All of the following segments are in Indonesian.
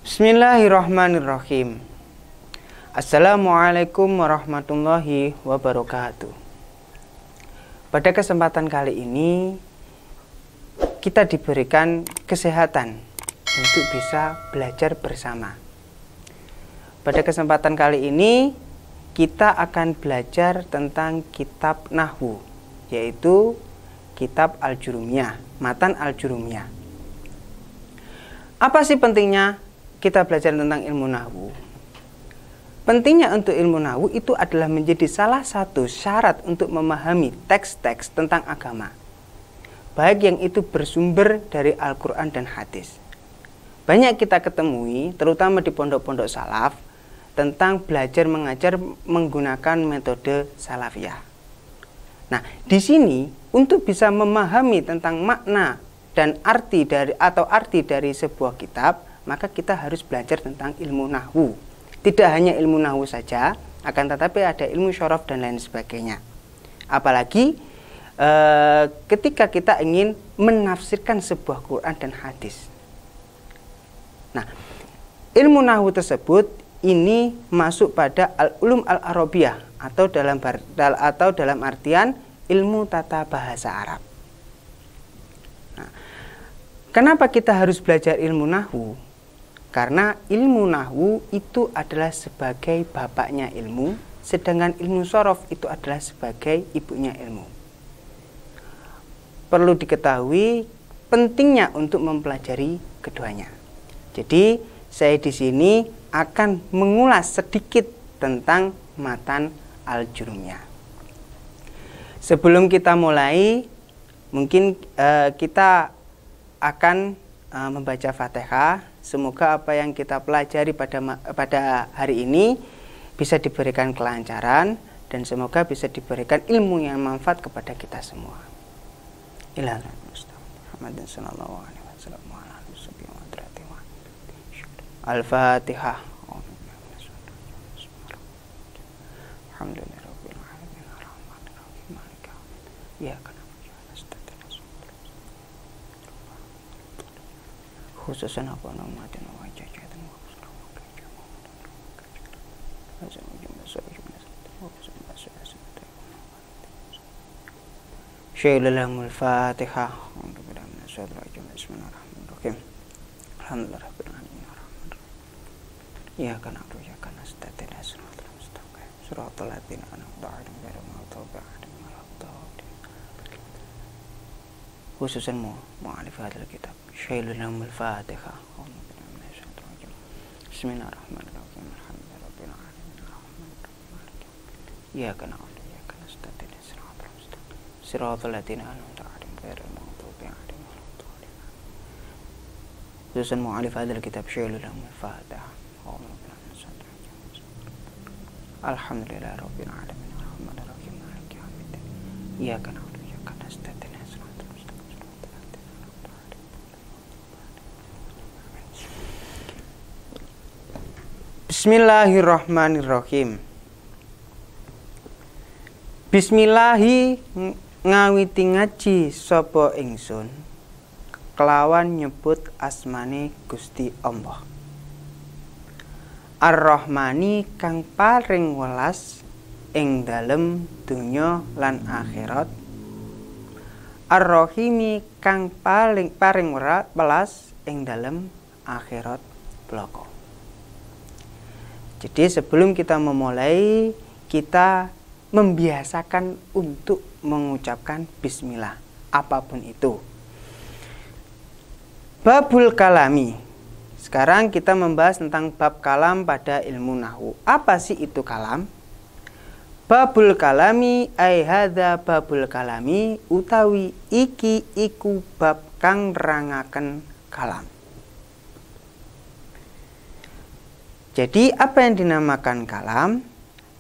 Bismillahirrahmanirrahim. Assalamualaikum warahmatullahi wabarakatuh. Pada kesempatan kali ini kita diberikan kesehatan untuk bisa belajar bersama. Pada kesempatan kali ini kita akan belajar tentang kitab Nahwu, yaitu kitab Al-Jurumiyah, Matan Al-Jurumiyah. Apa sih pentingnya kita belajar tentang ilmu nahwu? Pentingnya untuk ilmu nahwu itu adalah menjadi salah satu syarat untuk memahami teks-teks tentang agama, baik yang itu bersumber dari Al-Quran dan hadis. Banyak kita ketemui, terutama di pondok-pondok salaf, tentang belajar mengajar menggunakan metode salafiyah. Nah, di sini untuk bisa memahami tentang makna dan arti dari sebuah kitab, maka kita harus belajar tentang ilmu nahwu. Tidak hanya ilmu nahwu saja, akan tetapi ada ilmu syaraf dan lain sebagainya. Apalagi ketika kita ingin menafsirkan sebuah Quran dan hadis. Nah, ilmu nahwu tersebut ini masuk pada al-ulum al-arabiyah atau dalam artian ilmu tata bahasa Arab. Nah, kenapa kita harus belajar ilmu nahwu? Karena ilmu nahwu itu adalah sebagai bapaknya ilmu, sedangkan ilmu shorof itu adalah sebagai ibunya ilmu. Perlu diketahui pentingnya untuk mempelajari keduanya. Jadi saya di sini akan mengulas sedikit tentang Matan Al-Jurumiyah. Sebelum kita mulai, mungkin kita akan membaca Fatihah. Semoga apa yang kita pelajari pada hari ini bisa diberikan kelancaran dan semoga bisa diberikan ilmu yang manfaat kepada kita semua. Al-Fatihah. Khususan apa namatin wajah dan Syailalamul Fatihah. Bismillahirrahmanirrahim. Alhamdulillahirabbil alamin arrahmanirrahim. Iyyaka na'budu wa iyyaka nasta'in ihdinas mustaqim shiratal ladzina an'amta 'alaihim ghairil maghdubi 'alaihim waladdallin. Khususan mu'allif hadal kitab Syailalamul Fatihah. Bismillahirrahmanirrahim. Alhamdulillahirabbil alamin arrahmanirrahim. Iyyaka na'budu wa iyyaka nasta'in shiratal ladzina an'amta 'alaihim ghairil maghdubi 'alaihim waladdallin. Khususan mu'allif hadal kitab Syailalamul Fatihah. Alhamdulillahirabbil alamin arrahmanirrahim maliki yaumiddin. Iyyaka na'budu wa iyyaka nasta'in shiratal mustaqim. Bismillahirrahmanirrahim. Bismillahi ngawiti ngaji sapa ingsun kelawan nyebut asmane Gusti Allah. Ar-Rahmani kang paring welas ing dalem donya lan akhirat. Ar-Rahimi kang paring welas ing dalem akhirat bloko. Jadi sebelum kita memulai, kita membiasakan untuk mengucapkan bismillah apapun itu. Babul kalami. Sekarang kita membahas tentang bab kalam pada ilmu nahwu. Apa sih itu kalam? Babul kalami ai hadza babul kalami utawi iki iku bab kang nerangaken kalam. Jadi apa yang dinamakan kalam?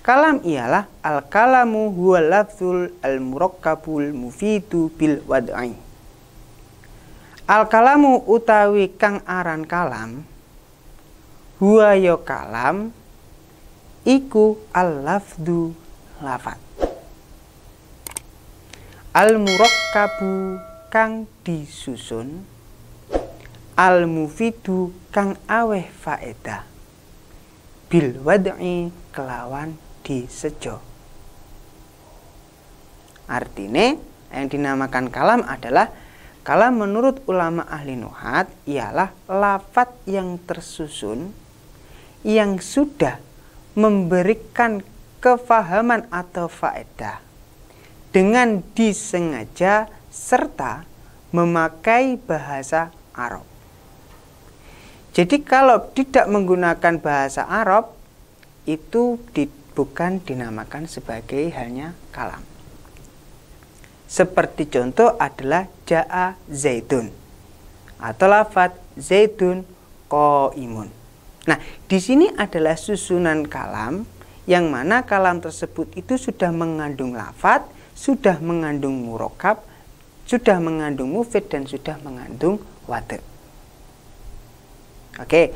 Kalam ialah al-kalamu huwa lafzul al-murakkabul mufidu bil wad'i. Al-kalamu utawi kang aran kalam, huwa ya kalam, iku al-lafdu lafat. Al-murakkabu kang disusun, al mufidu kang aweh faedah bil wad'i kelawan disejo. Artinya yang dinamakan kalam adalah kalam menurut ulama ahli nuhat ialah lafaz yang tersusun yang sudah memberikan kefahaman atau faedah dengan disengaja serta memakai bahasa Arab. Jadi kalau tidak menggunakan bahasa Arab itu bukan dinamakan sebagai halnya kalam. Seperti contoh adalah ja'a zaidun atau lafaz zaidun qaimun. Nah, di sini adalah susunan kalam yang mana kalam tersebut itu sudah mengandung lafaz, sudah mengandung murokab, sudah mengandung mufid dan sudah mengandung wad'. Oke,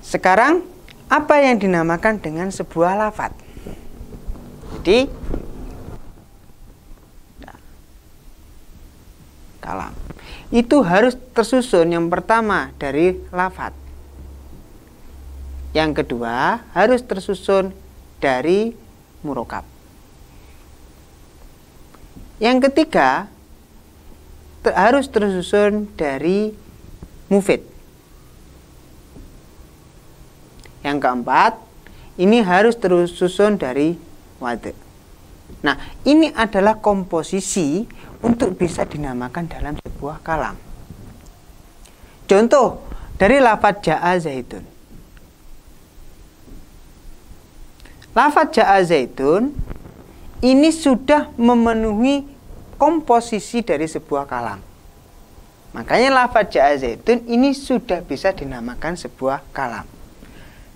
sekarang apa yang dinamakan dengan sebuah lafaz? Jadi kalam itu harus tersusun yang pertama dari lafaz, yang kedua harus tersusun dari murokab, yang ketiga harus tersusun dari mufid, yang keempat ini harus tersusun dari wad'. Nah, ini adalah komposisi untuk bisa dinamakan dalam sebuah kalam. Contoh dari lafaz ja'a zaidun. Lafaz ja'a zaidun ini sudah memenuhi komposisi dari sebuah kalam. Makanya lafaz ja'a zaidun ini sudah bisa dinamakan sebuah kalam.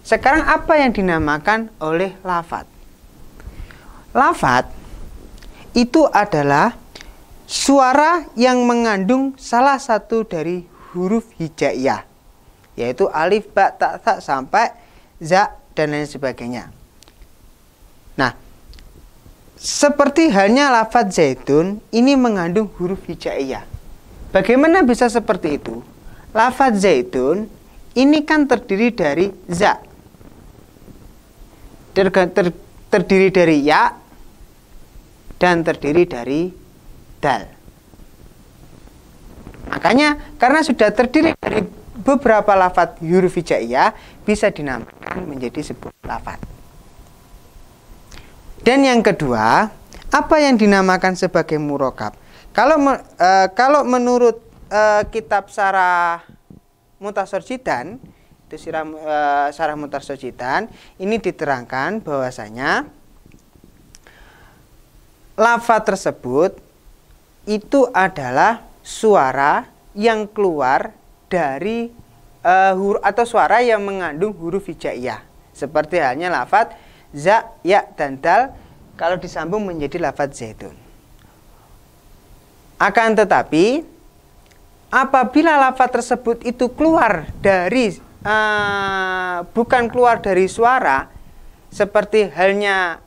Sekarang apa yang dinamakan oleh lafaz? Lafaz itu adalah suara yang mengandung salah satu dari huruf hijaiyah, yaitu alif, ba, ta, tha sampai za dan lain sebagainya. Nah, seperti halnya lafaz zaidun ini mengandung huruf hijaiyah. Bagaimana bisa seperti itu? Lafaz zaidun ini kan terdiri dari za, terdiri dari ya, dan terdiri dari dal. Makanya karena sudah terdiri dari beberapa lafaz huruf hijaiyah bisa dinamakan menjadi sebuah lafaz. Dan yang kedua, apa yang dinamakan sebagai murokab? Kalau menurut kitab Syarah Mukhtasar Jidan, itu Syarah Mukhtasar Jidan, ini diterangkan bahwasanya lafaz tersebut itu adalah suara yang keluar dari atau suara yang mengandung huruf hijaiyah, seperti halnya lafaz za, ya, dan dal kalau disambung menjadi lafaz zaidun. Akan tetapi apabila lafaz tersebut itu keluar dari bukan keluar dari suara, seperti halnya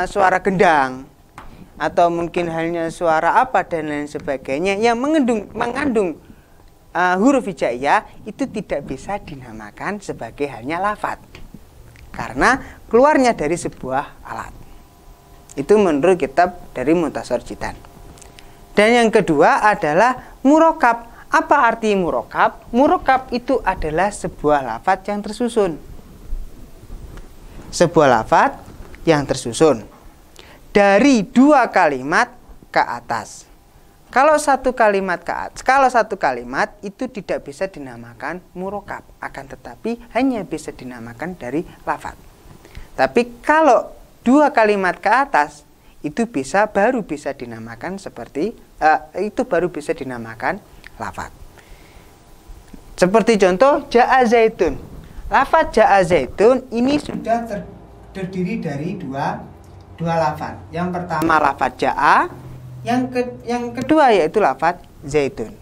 suara gendang atau mungkin halnya suara apa dan lain sebagainya yang mengandung huruf hijaiyah, itu tidak bisa dinamakan sebagai halnya lafaz karena keluarnya dari sebuah alat. Itu menurut kitab dari Mukhtasar Jidan. Dan yang kedua adalah murokab. Apa arti murokab? Murokab itu adalah sebuah lafaz yang tersusun. Sebuah lafaz yang tersusun dari dua kalimat ke atas. Kalau satu kalimat itu tidak bisa dinamakan murokab, akan tetapi hanya bisa dinamakan dari lafaz. Tapi kalau dua kalimat ke atas itu baru bisa dinamakan seperti baru bisa dinamakan lafaz. Seperti contoh ja'a zaitun. Lafaz ja'a zaitun ini sudah terdiri dari dua lafaz. Yang pertama lafaz ja'a, yang kedua yaitu lafaz zaitun.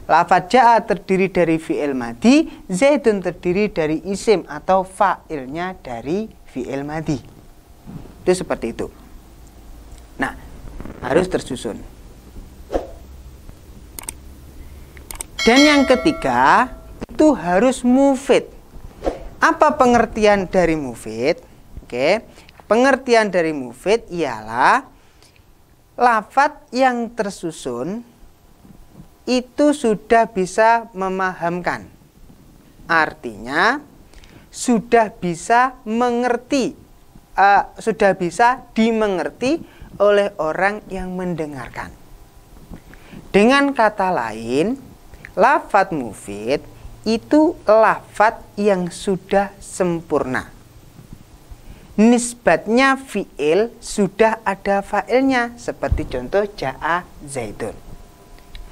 Lafaz ja'a terdiri dari fi'il madi, zaitun terdiri dari isim atau fa'ilnya dari fi'il madi. Itu seperti itu. Nah, harus tersusun. Dan yang ketiga, itu harus mufid. Apa pengertian dari mufid? Oke, pengertian dari mufid ialah lafadz yang tersusun itu sudah bisa memahamkan. Artinya sudah bisa mengerti, sudah bisa dimengerti oleh orang yang mendengarkan. Dengan kata lain, lafadz mufid itu lafadz yang sudah sempurna. Nisbatnya fi'il sudah ada fa'ilnya, seperti contoh ja'a zaidun.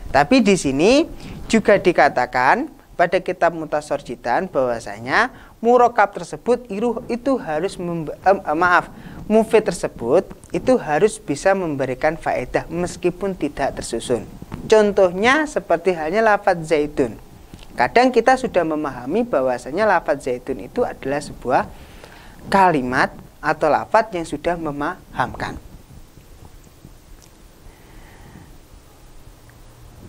Tapi di sini juga dikatakan pada kitab Mutasorjidan bahwasanya murokab tersebut itu harus mufid tersebut itu harus bisa memberikan faedah meskipun tidak tersusun. Contohnya seperti halnya lafadz zaidun. Kadang kita sudah memahami bahwasanya lafadz zaidun itu adalah sebuah kalimat atau lafadz yang sudah memahamkan.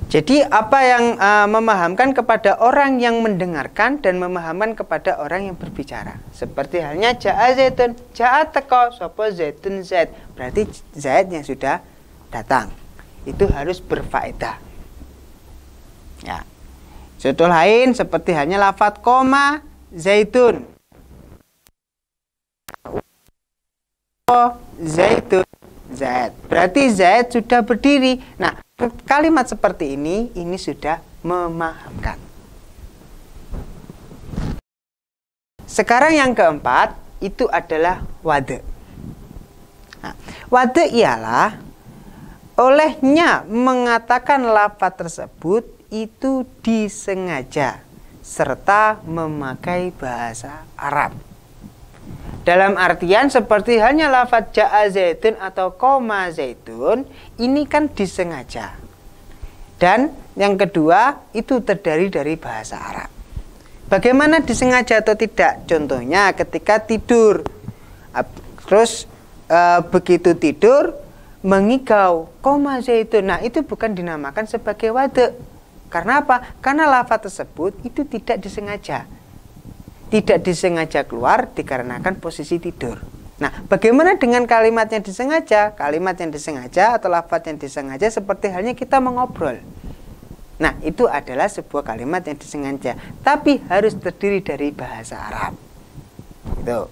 Jadi apa yang memahamkan kepada orang yang mendengarkan dan memahamkan kepada orang yang berbicara. Seperti halnya ja'a zaidun, ja'a teko sapa zaidun zaid. Berarti zaid yang sudah datang. Itu harus berfaedah. Ya. Contoh lain seperti halnya lafadz koma zaidun. Zaidun zaid. Berarti zaid sudah berdiri. Nah, kalimat seperti ini sudah memahamkan. Sekarang yang keempat itu adalah wade. Nah, wade ialah olehnya mengatakan lafadz tersebut itu disengaja serta memakai bahasa Arab. Dalam artian seperti halnya lafadz ja'a zaidun atau koma zaidun, ini kan disengaja. Dan yang kedua itu terdiri dari bahasa Arab. Bagaimana disengaja atau tidak? Contohnya ketika tidur, terus begitu tidur mengigau koma zaidun. Nah, itu bukan dinamakan sebagai wade. Karena apa? Karena lafadz tersebut itu tidak disengaja. Tidak disengaja keluar dikarenakan posisi tidur. Nah, bagaimana dengan kalimat yang disengaja? Kalimat yang disengaja atau lafadz yang disengaja seperti halnya kita mengobrol. Nah, itu adalah sebuah kalimat yang disengaja, tapi harus terdiri dari bahasa Arab. Gitu.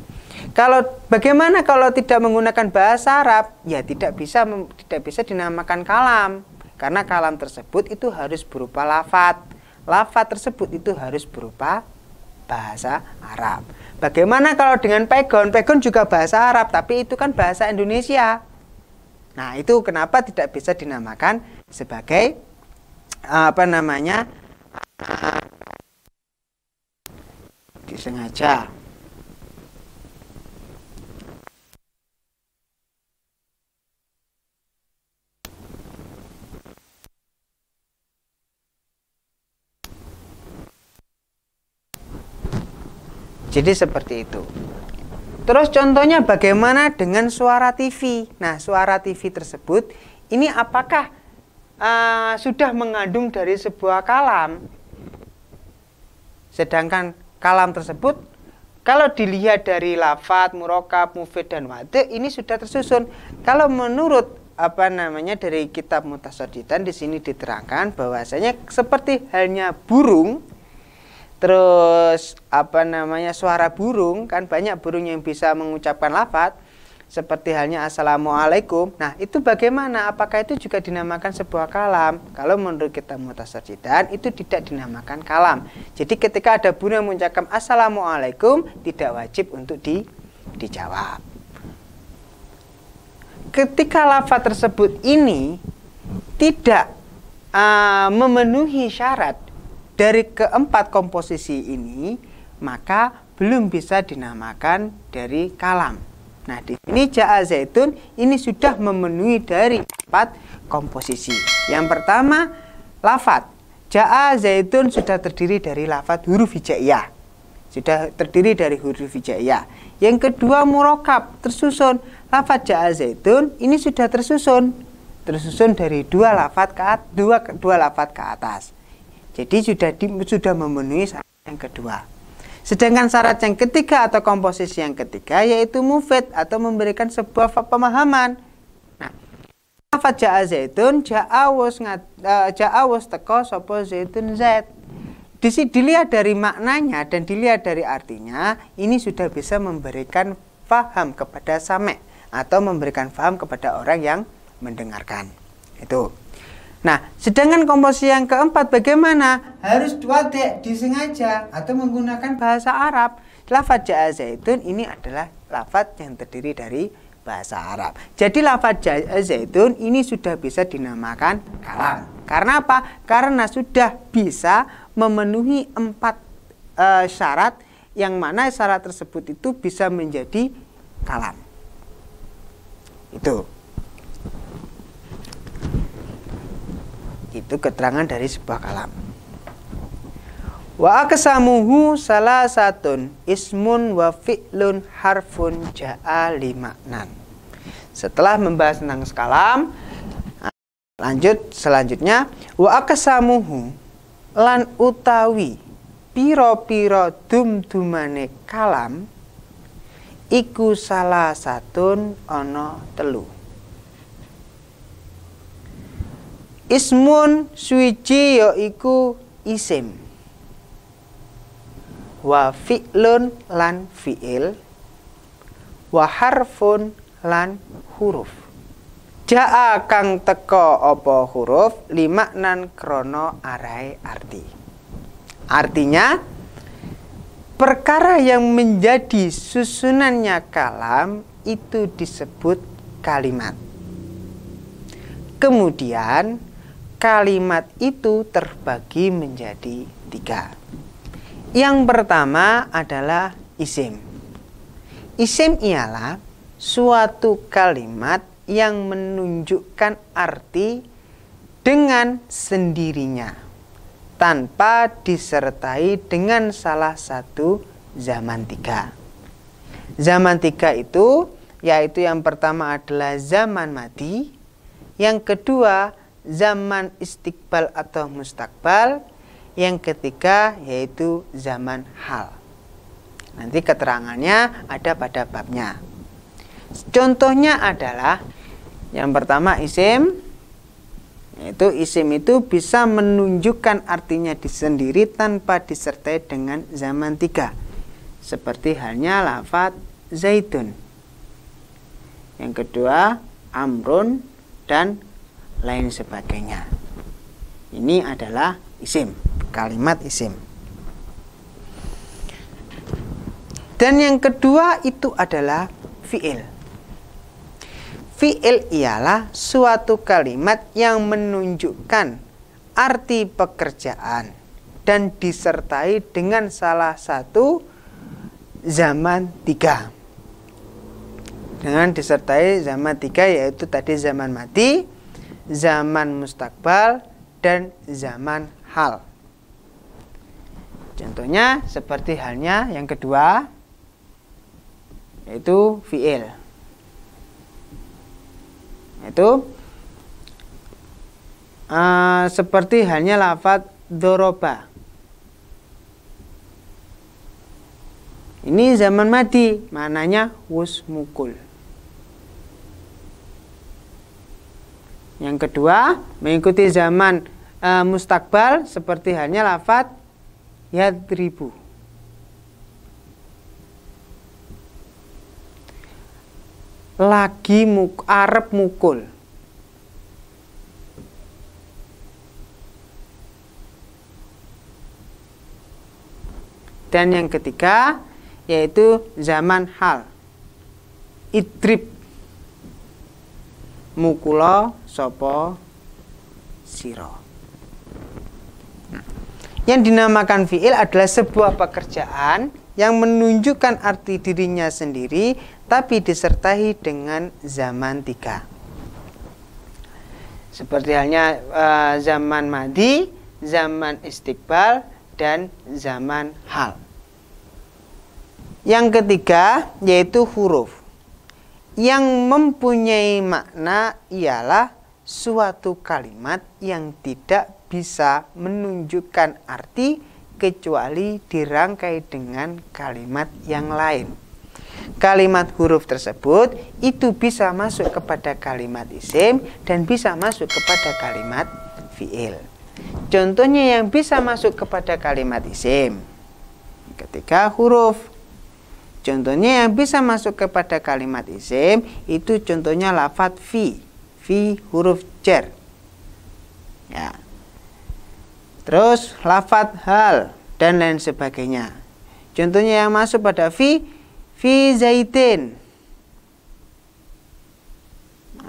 Bagaimana kalau tidak menggunakan bahasa Arab? Ya tidak bisa dinamakan kalam. Karena kalam tersebut itu harus berupa lafadz. Lafadz tersebut itu harus berupa bahasa Arab. Bagaimana kalau dengan pegon? Pegon juga bahasa Arab, tapi itu kan bahasa Indonesia. Nah, itu kenapa tidak bisa dinamakan sebagai disengaja. Jadi seperti itu. Terus contohnya bagaimana dengan suara TV? Nah, suara TV tersebut ini apakah sudah mengandung dari sebuah kalam? Sedangkan kalam tersebut kalau dilihat dari lafadz, murokab, mufid dan wade ini sudah tersusun. Kalau menurut dari kitab Mutasorjidan di sini diterangkan bahwasanya seperti halnya burung. Terus suara burung, kan banyak burung yang bisa mengucapkan lafadz seperti halnya assalamualaikum. Nah, itu bagaimana? Apakah itu juga dinamakan sebuah kalam? Kalau menurut kitab Mutasorjidan itu tidak dinamakan kalam. Jadi ketika ada burung yang mengucapkan assalamualaikum tidak wajib untuk dijawab. Ketika lafadz tersebut ini tidak memenuhi syarat dari keempat komposisi ini, maka belum bisa dinamakan dari kalam. Nah, di sini ja'a zaidun ini sudah memenuhi dari 4 komposisi. Yang pertama, lafadz. Ja'a zaidun sudah terdiri dari lafadz huruf hijaiyah. Sudah terdiri dari huruf hijaiyah. Yang kedua, murokab, tersusun. Lafadz ja'a zaidun ini sudah tersusun. Tersusun dari dua lafadz ke atas. Jadi sudah memenuhi syarat yang kedua. Sedangkan syarat yang ketiga atau komposisi yang ketiga yaitu mufid atau memberikan sebuah pemahaman. Nah, lafaz ja'a zaitun, ja'a wus teko sapa zaitun zait. Dilihat dari maknanya dan dilihat dari artinya, ini sudah bisa memberikan faham kepada sami' atau memberikan faham kepada orang yang mendengarkan. Itu. Nah, sedangkan komposisi yang keempat bagaimana? Harus wadek, disengaja atau menggunakan bahasa Arab. Lafaz ja'a zaitun ini adalah lafaz yang terdiri dari bahasa Arab. Jadi lafaz ja'a zaitun ini sudah bisa dinamakan kalam. Karena apa? Karena sudah bisa memenuhi 4 syarat, yang mana syarat tersebut itu bisa menjadi kalam. Itu keterangan dari sebuah kalam. Wa aqsamuhu salasatun ismun wa fi'lun harfun ja'a limaknan. Setelah membahas tentang kalam, lanjut selanjutnya, wa aqsamuhu lan utawi piro-piro dum-dumane kalam iku salah satun ana 3. Ismun suwiji yaiku isim, wa fi'lun lan fi'il, wa harfun lan huruf. Ja'a kang teka apa huruf limaknan krana arahe arti. Artinya, perkara yang menjadi susunannya kalam itu disebut kalimat. Kemudian kalimat itu terbagi menjadi 3. Yang pertama adalah isim. Isim ialah suatu kalimat yang menunjukkan arti dengan sendirinya, tanpa disertai dengan salah satu zaman 3. Zaman 3 itu yaitu yang pertama adalah zaman madi, yang kedua zaman istiqbal atau mustakbal, yang ketiga yaitu zaman hal. Nanti keterangannya ada pada babnya. Contohnya adalah yang pertama isim, yaitu isim itu bisa menunjukkan artinya sendiri tanpa disertai dengan zaman 3. Seperti halnya lafaz zaitun. Yang kedua amrun dan lain sebagainya. Ini adalah isim, kalimat isim. Dan yang kedua itu adalah fi'il. Fi'il ialah suatu kalimat yang menunjukkan arti pekerjaan dan disertai dengan salah satu zaman 3. Dengan disertai zaman 3 yaitu tadi zaman mati, zaman mustakbal, dan zaman hal. Contohnya seperti halnya yang kedua yaitu fi'il. Itu seperti halnya lafaz doroba. Ini zaman madi, maknanya wus mukul. Yang kedua, mengikuti zaman mustakbal seperti halnya lafaz yadribu. Lagi arep mukul. Dan yang ketiga yaitu zaman hal. Idrib mukula sapa sira. Yang dinamakan fi'il adalah sebuah pekerjaan yang menunjukkan arti dirinya sendiri tapi disertai dengan zaman 3. Seperti halnya zaman madi, zaman istiqbal, dan zaman hal. Yang ketiga yaitu huruf. Yang mempunyai makna ialah suatu kalimat yang tidak bisa menunjukkan arti kecuali dirangkai dengan kalimat yang lain. Kalimat huruf tersebut itu bisa masuk kepada kalimat isim dan bisa masuk kepada kalimat fi'il. Contohnya yang bisa masuk kepada kalimat isim ketika huruf. Contohnya yang bisa masuk kepada kalimat isim itu contohnya lafadz fi huruf jar. Ya. Terus lafadz hal dan lain sebagainya. Contohnya yang masuk pada fi zaitin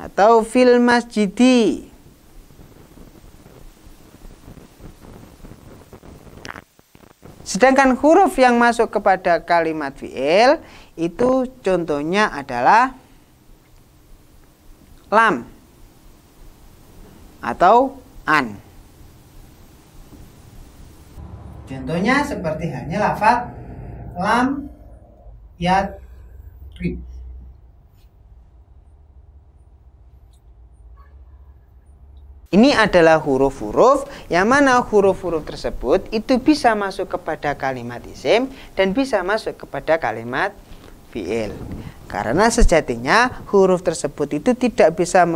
atau fil masjidi. Sedangkan huruf yang masuk kepada kalimat fi'il itu contohnya adalah lam atau an. Contohnya seperti halnya lafadz lam yadrib. Ini adalah huruf-huruf yang mana huruf-huruf tersebut itu bisa masuk kepada kalimat isim dan bisa masuk kepada kalimat fi'il. Karena sejatinya huruf tersebut itu tidak bisa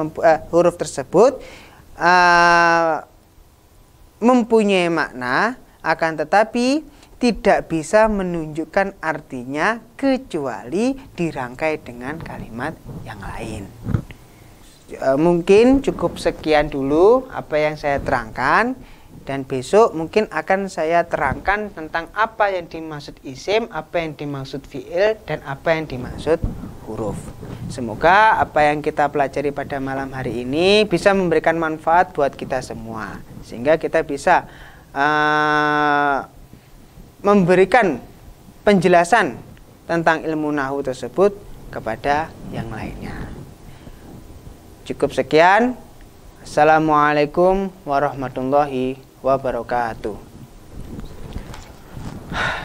huruf tersebut mempunyai makna, akan tetapi tidak bisa menunjukkan artinya kecuali dirangkai dengan kalimat yang lain. Mungkin cukup sekian dulu apa yang saya terangkan, dan besok mungkin akan saya terangkan tentang apa yang dimaksud isim, apa yang dimaksud fi'il, dan apa yang dimaksud huruf. Semoga apa yang kita pelajari pada malam hari ini bisa memberikan manfaat buat kita semua, sehingga kita bisa memberikan penjelasan tentang ilmu nahwu tersebut kepada yang lainnya. Cukup sekian. Assalamualaikum warahmatullahi wabarakatuh.